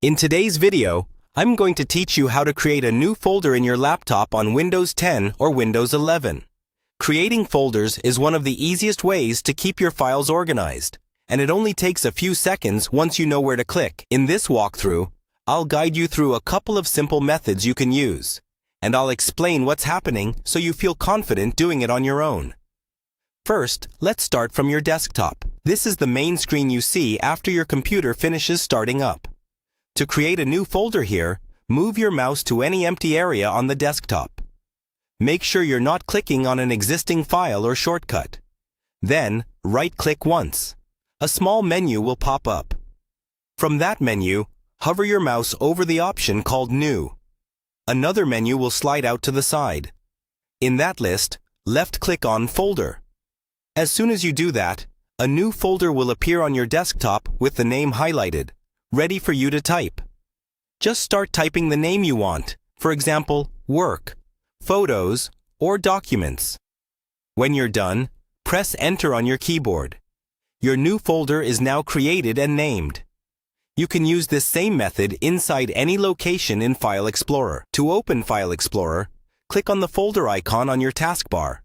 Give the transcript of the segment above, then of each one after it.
In today's video, I'm going to teach you how to create a new folder in your laptop on Windows 10 or Windows 11. Creating folders is one of the easiest ways to keep your files organized, and it only takes a few seconds once you know where to click. In this walkthrough, I'll guide you through a couple of simple methods you can use, and I'll explain what's happening so you feel confident doing it on your own. First, let's start from your desktop. This is the main screen you see after your computer finishes starting up. To create a new folder here, move your mouse to any empty area on the desktop. Make sure you're not clicking on an existing file or shortcut. Then, right-click once. A small menu will pop up. From that menu, hover your mouse over the option called New. Another menu will slide out to the side. In that list, left-click on Folder. As soon as you do that, a new folder will appear on your desktop with the name highlighted, ready for you to type. Just start typing the name you want, for example, Work, Photos, or Documents. When you're done, press Enter on your keyboard. Your new folder is now created and named. You can use this same method inside any location in File Explorer. To open File Explorer, click on the folder icon on your taskbar,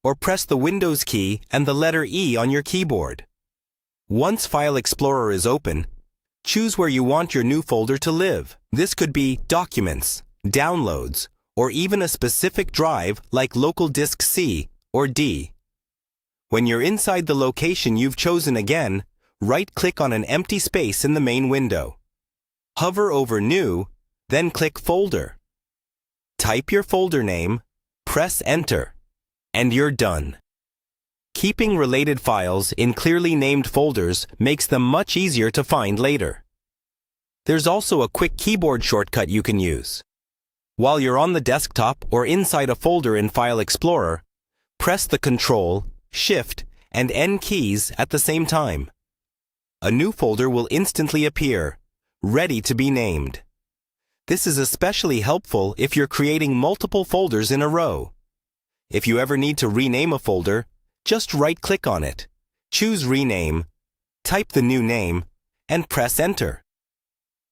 or press the Windows key and the letter E on your keyboard. Once File Explorer is open, choose where you want your new folder to live. This could be Documents, Downloads, or even a specific drive like Local Disk C or D. When you're inside the location you've chosen again, right-click on an empty space in the main window. Hover over New, then click Folder. Type your folder name, press Enter, and you're done. Keeping related files in clearly named folders makes them much easier to find later. There's also a quick keyboard shortcut you can use. While you're on the desktop or inside a folder in File Explorer, press the Ctrl, Shift, and N keys at the same time. A new folder will instantly appear, ready to be named. This is especially helpful if you're creating multiple folders in a row. If you ever need to rename a folder, just right-click on it, choose Rename, type the new name, and press Enter.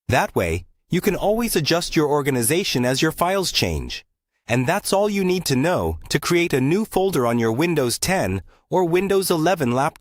That way, you can always adjust your organization as your files change. And that's all you need to know to create a new folder on your Windows 10 or Windows 11 laptop.